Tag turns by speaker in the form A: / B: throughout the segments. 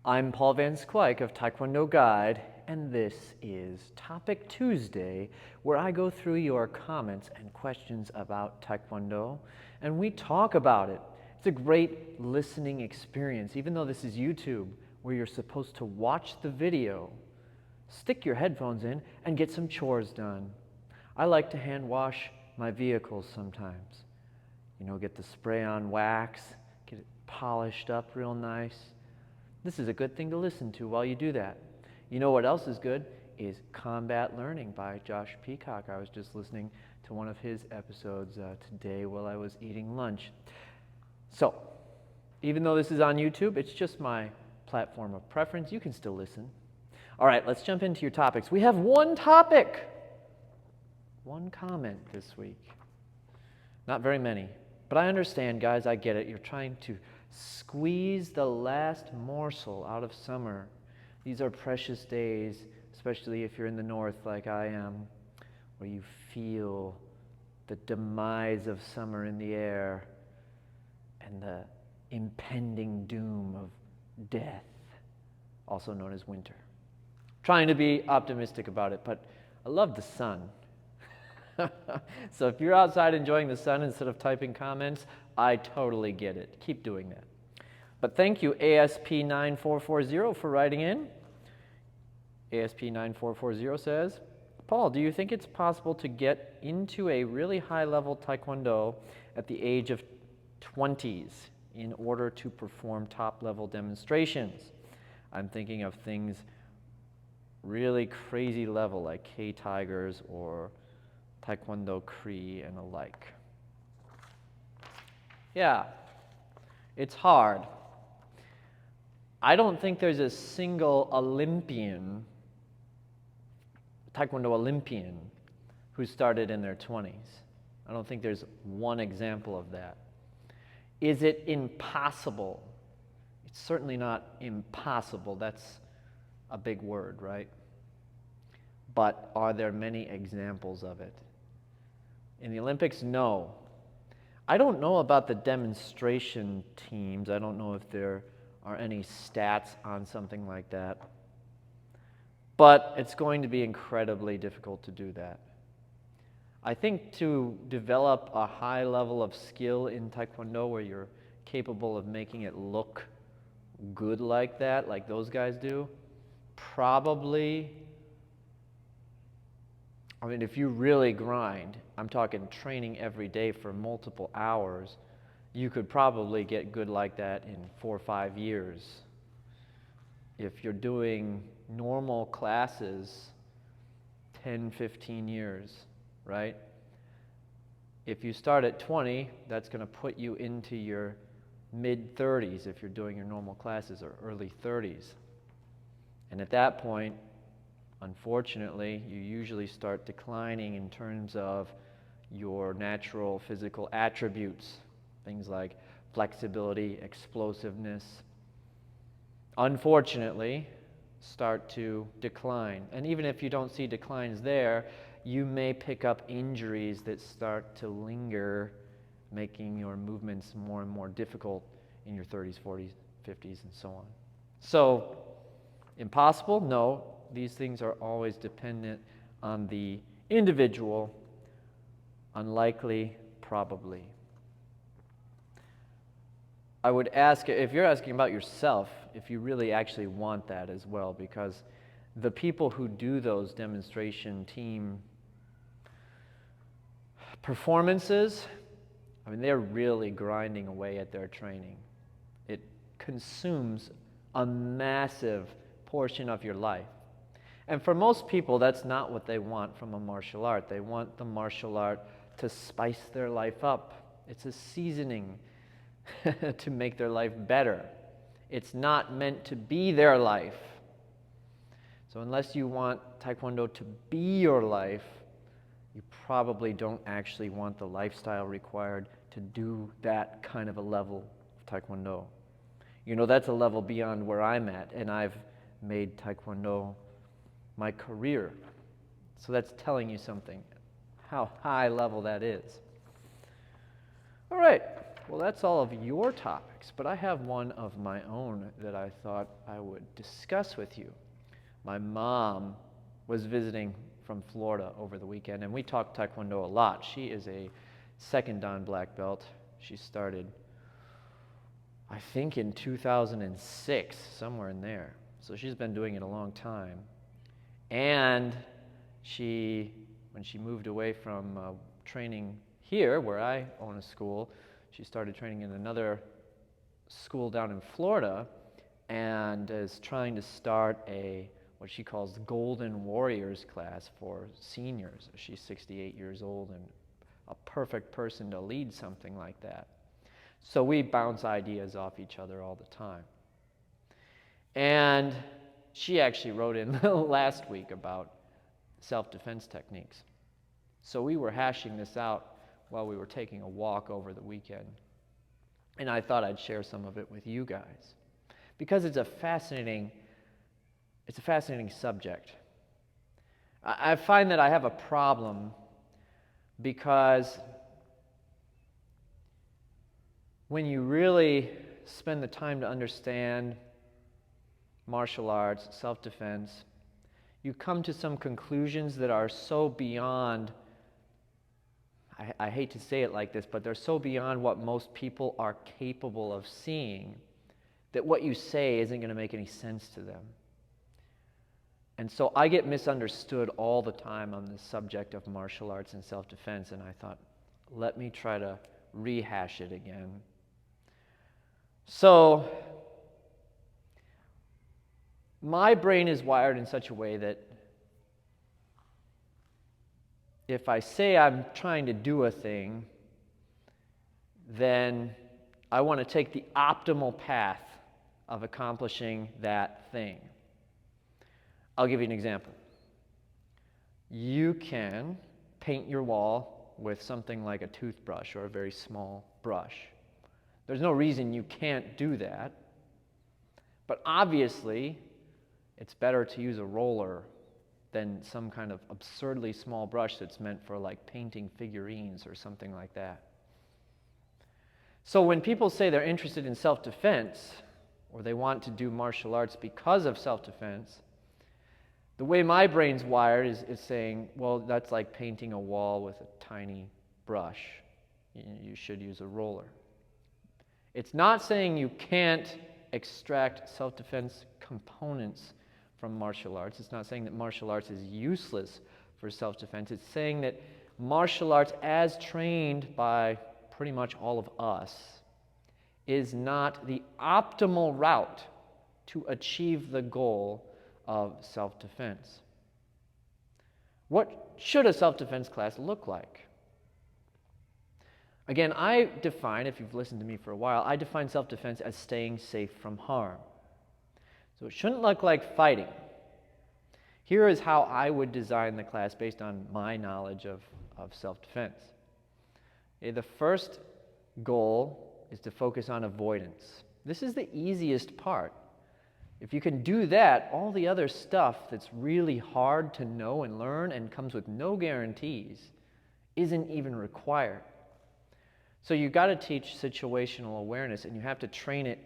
A: I'm Paul Van Squike of Taekwondo Guide, and this is Topic Tuesday, where I go through your comments and questions about Taekwondo, and we talk about it. It's a great listening experience, even though this is YouTube, where you're supposed to watch the video, stick your headphones in, and get some chores done. I like to hand wash my vehicles sometimes. You know, get the spray-on wax, get it polished up real nice. This is a good thing to listen to while you do that. You know what else is good? Is Combat Learning by Josh Peacock. I was just listening to one of his episodes today while I was eating lunch. So, even though this is on YouTube, it's just my platform of preference. You can still listen. All right, let's jump into your topics. We have one topic, one comment this week. Not very many, but I understand, guys, I get it. You're trying to squeeze the last morsel out of summer. These are precious days, especially if you're in the north like I am, where you feel the demise of summer in the air and the impending doom of death, also known as winter. Trying to be optimistic about it, but I love the sun. So if you're outside enjoying the sun instead of typing comments, I totally get it. Keep doing that. But thank you, ASP9440, for writing in. ASP9440 says, Paul, do you think it's possible to get into a really high-level Taekwondo at the age of 20s in order to perform top-level demonstrations? I'm thinking of things really crazy level like K-Tigers or Taekwondo Cree and the like. Yeah, it's hard. I don't think there's a single Olympian, Taekwondo Olympian, who started in their 20s. I don't think there's one example of that. Is it impossible? It's certainly not impossible. That's a big word, right? But are there many examples of it? In the Olympics, no. I don't know about the demonstration teams. I don't know if there are any stats on something like that. But it's going to be incredibly difficult to do that. I think to develop a high level of skill in Taekwondo where you're capable of making it look good like that, like those guys do, probably, I mean, if you really grind, I'm talking training every day for multiple hours, you could probably get good like that in 4 or 5 years. If you're doing normal classes, 10, 15 years, right? If you start at 20, that's going to put you into your mid-30s if you're doing your normal classes, or early 30s. And at that point, unfortunately, you usually start declining in terms of your natural physical attributes, things like flexibility, explosiveness, unfortunately, start to decline. And even if you don't see declines there, you may pick up injuries that start to linger, making your movements more and more difficult in your 30s, 40s, 50s, and so on. So, impossible? No. These things are always dependent on the individual. Unlikely, probably. I would ask, if you're asking about yourself, if you really actually want that as well, because the people who do those demonstration team performances, I mean, they're really grinding away at their training. It consumes a massive portion of your life. And for most people, that's not what they want from a martial art. They want the martial art to spice their life up. It's a seasoning to make their life better. It's not meant to be their life. So unless you want Taekwondo to be your life, you probably don't actually want the lifestyle required to do that kind of a level of Taekwondo. You know, that's a level beyond where I'm at, and I've made Taekwondo my career. So that's telling you something, how high level that is. All right, Well, that's all of your topics, but I have one of my own that I thought I would discuss with you. My mom was visiting from Florida over the weekend, and we talked Taekwondo a lot. She is a second Dan black belt. She started, I think, in 2006, somewhere in there. So she's been doing it a long time. And when she moved away from training here, where I own a school, she started training in another school down in Florida and is trying to start what she calls the Golden Warriors class for seniors. She's 68 years old and a perfect person to lead something like that. So we bounce ideas off each other all the time. And she actually wrote in last week about self-defense techniques. So we were hashing this out while we were taking a walk over the weekend. And I thought I'd share some of it with you guys because it's a fascinating subject. I find that I have a problem because when you really spend the time to understand martial arts, self-defense, you come to some conclusions that are so beyond, I hate to say it like this, but they're so beyond what most people are capable of seeing that what you say isn't going to make any sense to them. And so I get misunderstood all the time on this subject of martial arts and self-defense, and I thought, let me try to rehash it again. So my brain is wired in such a way that if I say I'm trying to do a thing, then I want to take the optimal path of accomplishing that thing. I'll give you an example. You can paint your wall with something like a toothbrush or a very small brush. There's no reason you can't do that, but obviously it's better to use a roller than some kind of absurdly small brush that's meant for like painting figurines or something like that. So when people say they're interested in self-defense or they want to do martial arts because of self-defense, the way my brain's wired is saying, well, that's like painting a wall with a tiny brush. You should use a roller. It's not saying you can't extract self-defense components from martial arts. It's not saying that martial arts is useless for self-defense. It's saying that martial arts, as trained by pretty much all of us, is not the optimal route to achieve the goal of self-defense. What should a self-defense class look like? Again, I define, if you've listened to me for a while, I define self-defense as staying safe from harm. So it shouldn't look like fighting. Here is how I would design the class based on my knowledge of self-defense. The first goal is to focus on avoidance. This is the easiest part. If you can do that, all the other stuff that's really hard to know and learn and comes with no guarantees isn't even required. So you've got to teach situational awareness, and you have to train it.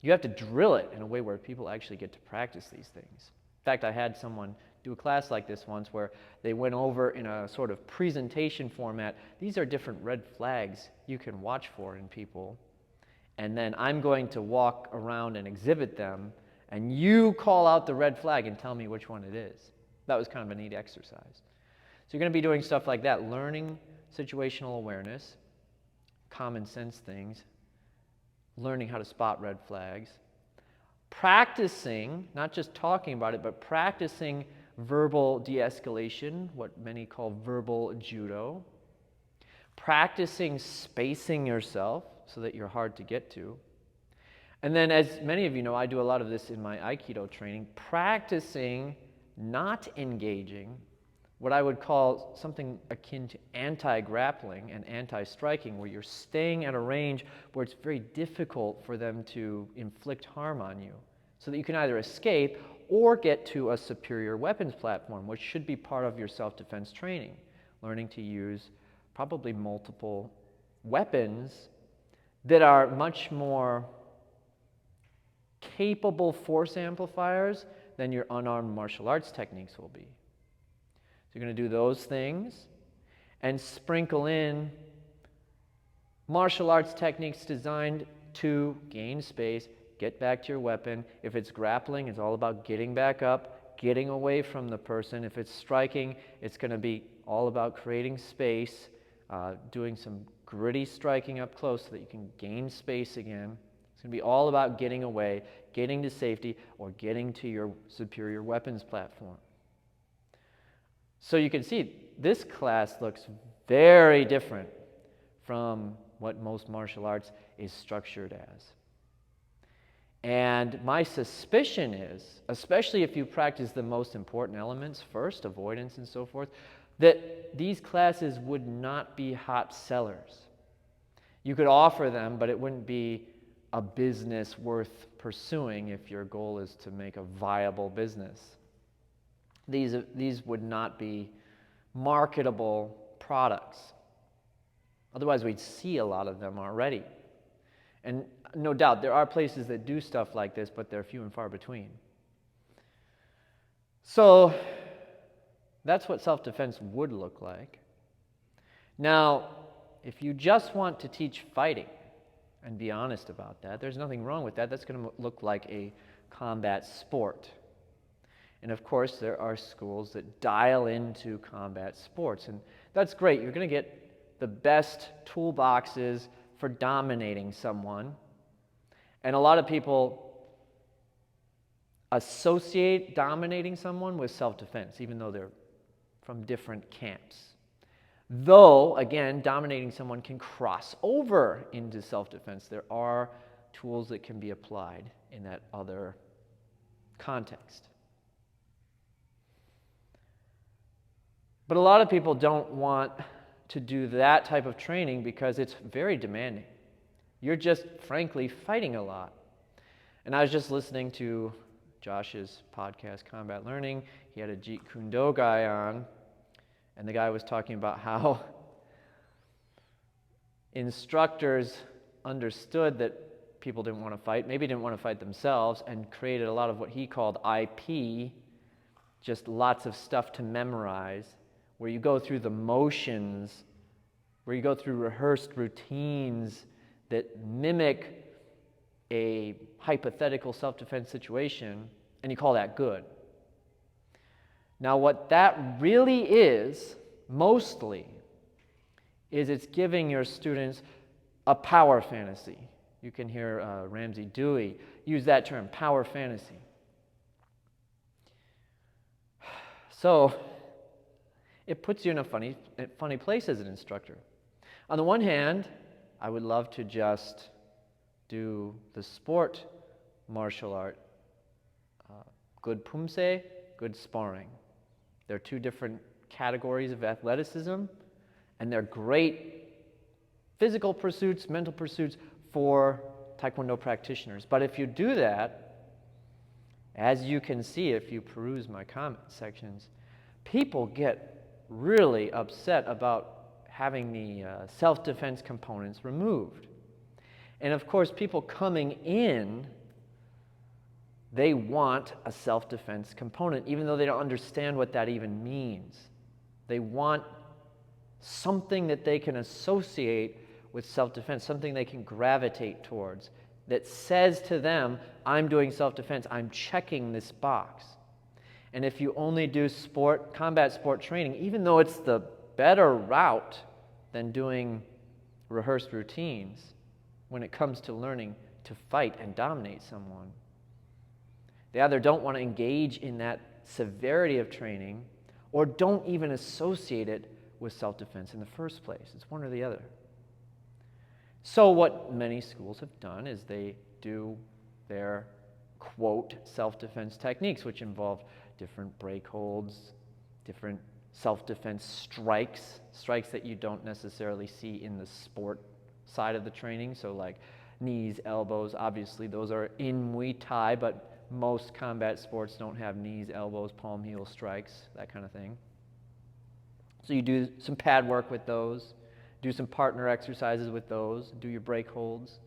A: You have to drill it in a way where people actually get to practice these things. In fact, I had someone do a class like this once where they went over in a sort of presentation format. These are different red flags you can watch for in people. And then I'm going to walk around and exhibit them, and you call out the red flag and tell me which one it is. That was kind of a neat exercise. So you're going to be doing stuff like that, learning situational awareness, common sense things, learning how to spot red flags, practicing, not just talking about it, but practicing verbal de-escalation, what many call verbal judo, practicing spacing yourself so that you're hard to get to. And then, as many of you know, I do a lot of this in my Aikido training, practicing not engaging, what I would call something akin to anti-grappling and anti-striking, where you're staying at a range where it's very difficult for them to inflict harm on you, so that you can either escape or get to a superior weapons platform, which should be part of your self-defense training, learning to use probably multiple weapons that are much more capable force amplifiers than your unarmed martial arts techniques will be. So you're going to do those things and sprinkle in martial arts techniques designed to gain space, get back to your weapon. If it's grappling, it's all about getting back up, getting away from the person. If it's striking, it's going to be all about creating space, doing some gritty striking up close so that you can gain space again. It's going to be all about getting away, getting to safety, or getting to your superior weapons platform. So you can see this class looks very different from what most martial arts is structured as. And my suspicion is, especially if you practice the most important elements first, avoidance and so forth, that these classes would not be hot sellers. You could offer them, but it wouldn't be a business worth pursuing if your goal is to make a viable business. These would not be marketable products. Otherwise, we'd see a lot of them already. And no doubt, there are places that do stuff like this, but they're few and far between. So that's what self-defense would look like. Now, if you just want to teach fighting and be honest about that, there's nothing wrong with that. That's going to look like a combat sport. And of course, there are schools that dial into combat sports, and that's great. You're going to get the best toolboxes for dominating someone. And a lot of people associate dominating someone with self-defense, even though they're from different camps. Though, again, dominating someone can cross over into self-defense. There are tools that can be applied in that other context. But a lot of people don't want to do that type of training because it's very demanding. You're just, frankly, fighting a lot. And I was just listening to Josh's podcast, Combat Learning. He had a Jeet Kune Do guy on, and the guy was talking about how instructors understood that people didn't want to fight, maybe didn't want to fight themselves, and created a lot of what he called IP, just lots of stuff to memorize, where you go through the motions, where you go through rehearsed routines that mimic a hypothetical self-defense situation, and you call that good. Now, what that really is, mostly, is it's giving your students a power fantasy. You can hear Ramsey Dewey use that term, power fantasy. So, it puts you in a funny place as an instructor. On the one hand, I would love to just do the sport martial art, good pumse, good sparring. They're two different categories of athleticism, and they're great physical pursuits, mental pursuits for Taekwondo practitioners. But if you do that, as you can see if you peruse my comment sections, people get really upset about having the self-defense components removed. And of course, people coming in, they want a self-defense component, even though they don't understand what that even means. They want something that they can associate with self-defense, something they can gravitate towards, that says to them, I'm doing self-defense, I'm checking this box. And if you only do combat sport training, even though it's the better route than doing rehearsed routines when it comes to learning to fight and dominate someone, they either don't want to engage in that severity of training or don't even associate it with self-defense in the first place. It's one or the other. So what many schools have done is they do their, quote, self-defense techniques, which involve different break holds, different self-defense strikes that you don't necessarily see in the sport side of the training. So like knees, elbows, obviously those are in Muay Thai, but most combat sports don't have knees, elbows, palm heel strikes, that kind of thing. So you do some pad work with those, Do some partner exercises with those. Do your break holds.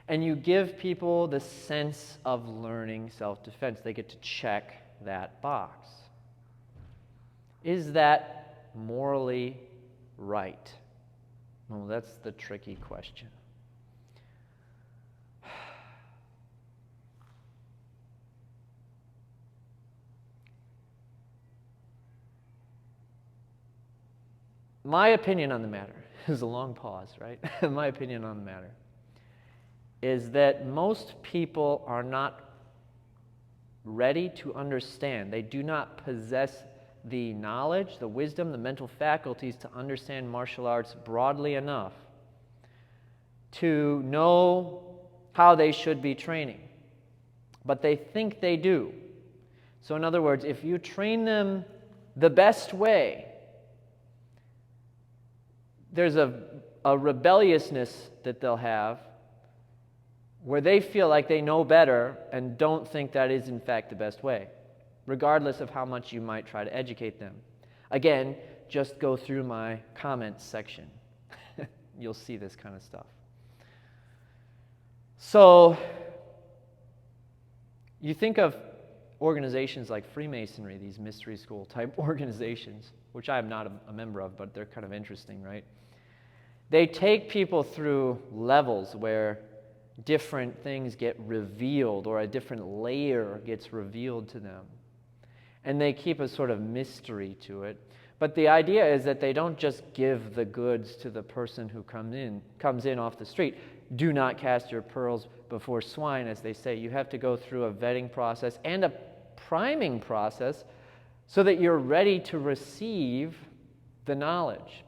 A: And you give people the sense of learning self-defense. They get to check that box. Is that morally right? Well, that's the tricky question. My opinion on the matter is a long pause, right? My opinion on the matter is that most people are not ready to understand. They do not possess the knowledge, the wisdom, the mental faculties to understand martial arts broadly enough to know how they should be training. But they think they do. So in other words, if you train them the best way, there's a rebelliousness that they'll have where they feel like they know better and don't think that is in fact the best way, regardless of how much you might try to educate them. Again, just go through my comments section. You'll see this kind of stuff. So, you think of organizations like Freemasonry, these mystery school type organizations, which I am not a member of, but they're kind of interesting, right? They take people through levels where different things get revealed or a different layer gets revealed to them. And they keep a sort of mystery to it. But the idea is that they don't just give the goods to the person who comes in off the street. Do not cast your pearls before swine, as they say. You have to go through a vetting process and a priming process so that you're ready to receive the knowledge.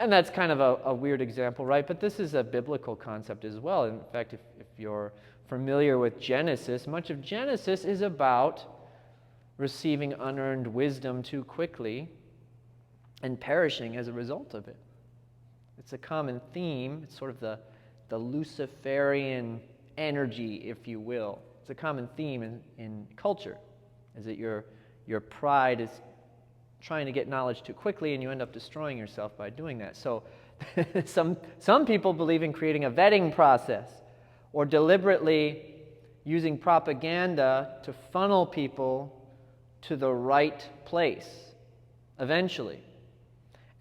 A: And that's kind of a weird example, right? But this is a biblical concept as well. In fact, if you're familiar with Genesis, much of Genesis is about receiving unearned wisdom too quickly and perishing as a result of it. It's a common theme. It's sort of the Luciferian energy, if you will. It's a common theme in culture, is that your pride is trying to get knowledge too quickly, and you end up destroying yourself by doing that. So some people believe in creating a vetting process or deliberately using propaganda to funnel people to the right place eventually.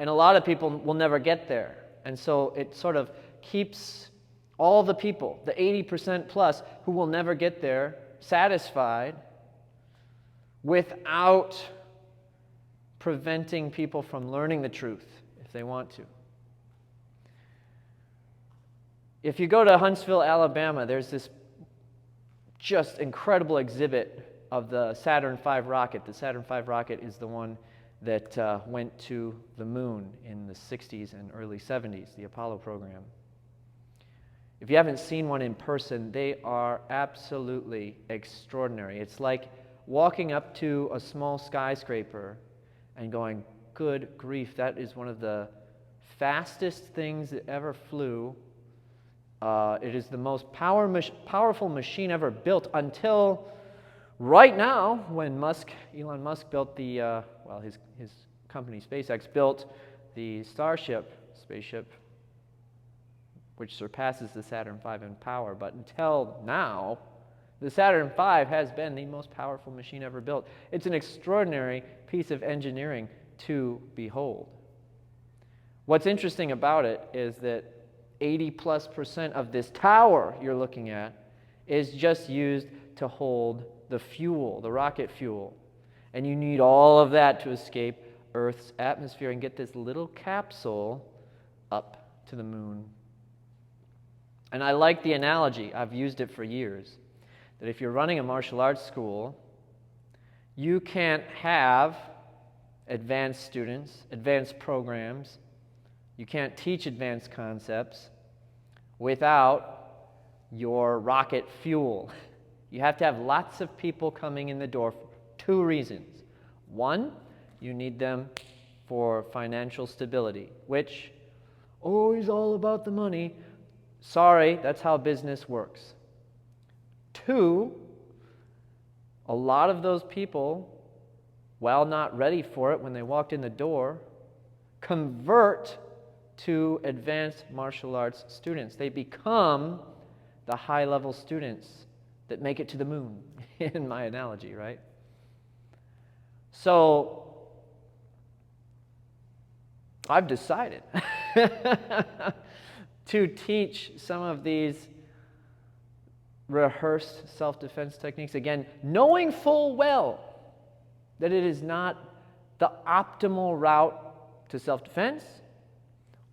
A: And a lot of people will never get there. And so it sort of keeps all the people, the 80% plus, who will never get there, satisfied without preventing people from learning the truth if they want to. If you go to Huntsville, Alabama, there's this just incredible exhibit of the Saturn V rocket. The Saturn V rocket is the one that went to the moon in the 60s and early 70s, the Apollo program. If you haven't seen one in person, they are absolutely extraordinary. It's like walking up to a small skyscraper and going, good grief, that is one of the fastest things that ever flew. It is the most powerful machine ever built until right now, when Elon Musk built his company SpaceX built the spaceship, which surpasses the Saturn V in power. But until now, the Saturn V has been the most powerful machine ever built. It's an extraordinary piece of engineering to behold. What's interesting about it is that 80+% of this tower you're looking at is just used to hold the fuel, the rocket fuel. And you need all of that to escape Earth's atmosphere and get this little capsule up to the moon. And I like the analogy. I've used it for years. That if you're running a martial arts school, you can't have advanced students, advanced programs. You can't teach advanced concepts without your rocket fuel. You have to have lots of people coming in the door for two reasons. One, you need them for financial stability, which, is all about the money. Sorry, that's how business works. Two, a lot of those people, while not ready for it when they walked in the door, convert to advanced martial arts students. They become the high-level students that make it to the moon, in my analogy, right? So, I've decided to teach some of these rehearsed self-defense techniques, again, knowing full well that it is not the optimal route to self-defense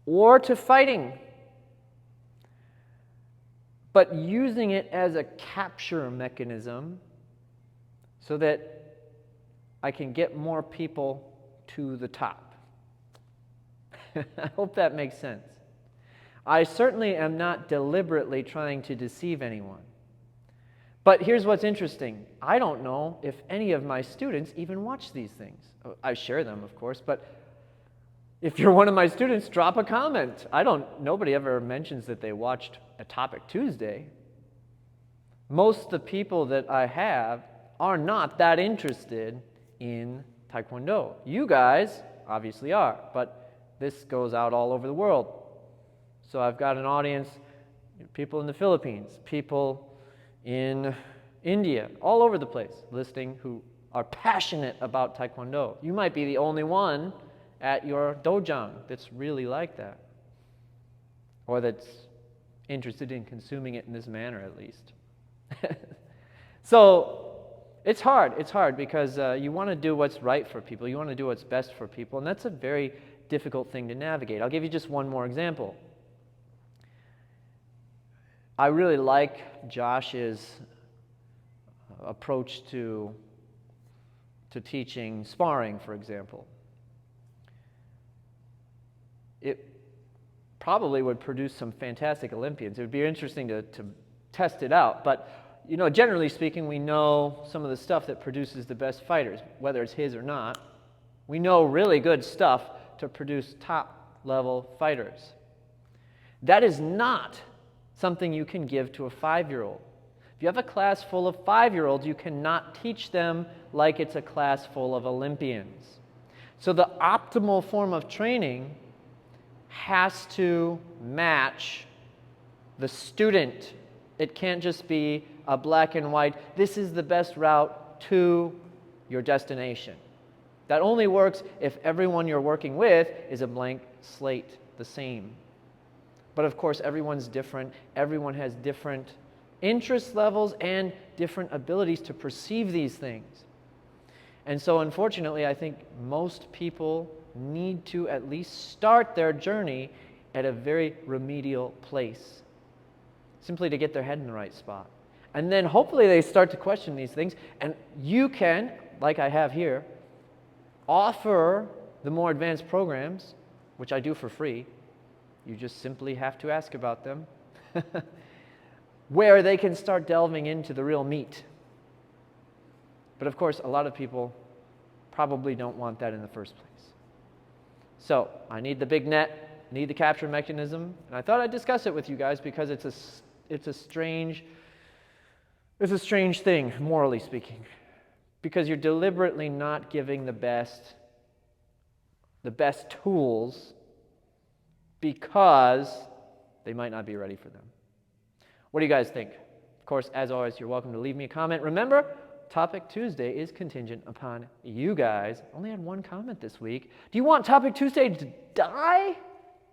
A: or to fighting, but using it as a capture mechanism so that I can get more people to the top. I hope that makes sense. I certainly am not deliberately trying to deceive anyone. But here's what's interesting. I don't know if any of my students even watch these things. I share them, of course, but if you're one of my students, drop a comment. Nobody ever mentions that they watched a Topic Tuesday. Most of the people that I have are not that interested in Taekwondo. You guys obviously are, but this goes out all over the world. So I've got an audience, people in the Philippines, people in India, all over the place, listening, who are passionate about Taekwondo. You might be the only one at your dojang that's really like that, or that's interested in consuming it in this manner, at least. So it's hard because you want to do what's right for people. You want to do what's best for people, and that's a very difficult thing to navigate. I'll give you just one more example. I really like Josh's approach to teaching sparring, for example. It probably would produce some fantastic Olympians. It would be interesting to test it out. But, generally speaking, we know some of the stuff that produces the best fighters, whether it's his or not. We know really good stuff to produce top-level fighters. That is not something you can give to a 5-year-old. If you have a class full of 5-year-olds, you cannot teach them like it's a class full of Olympians. So the optimal form of training has to match the student. It can't just be a black and white, this is the best route to your destination. That only works if everyone you're working with is a blank slate, the same. But of course, everyone's different. Everyone has different interest levels and different abilities to perceive these things. And so unfortunately, I think most people need to at least start their journey at a very remedial place, simply to get their head in the right spot. And then hopefully they start to question these things, and you can, like I have here, offer the more advanced programs, which I do for free. You just simply have to ask about them, where they can start delving into the real meat. But of course, a lot of people probably don't want that in the first place. So I need the big net, need the capture mechanism, and I thought I'd discuss it with you guys because it's a strange thing, morally speaking, because you're deliberately not giving the best tools because they might not be ready for them. What do you guys think? Of course, as always, you're welcome to leave me a comment. Remember, Topic Tuesday is contingent upon you guys. I only had one comment this week. Do you want Topic Tuesday to die?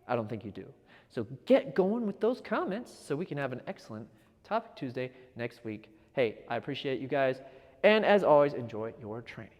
A: I don't think you do. So get going with those comments so we can have an excellent Topic Tuesday next week. Hey, I appreciate you guys. And as always, enjoy your training.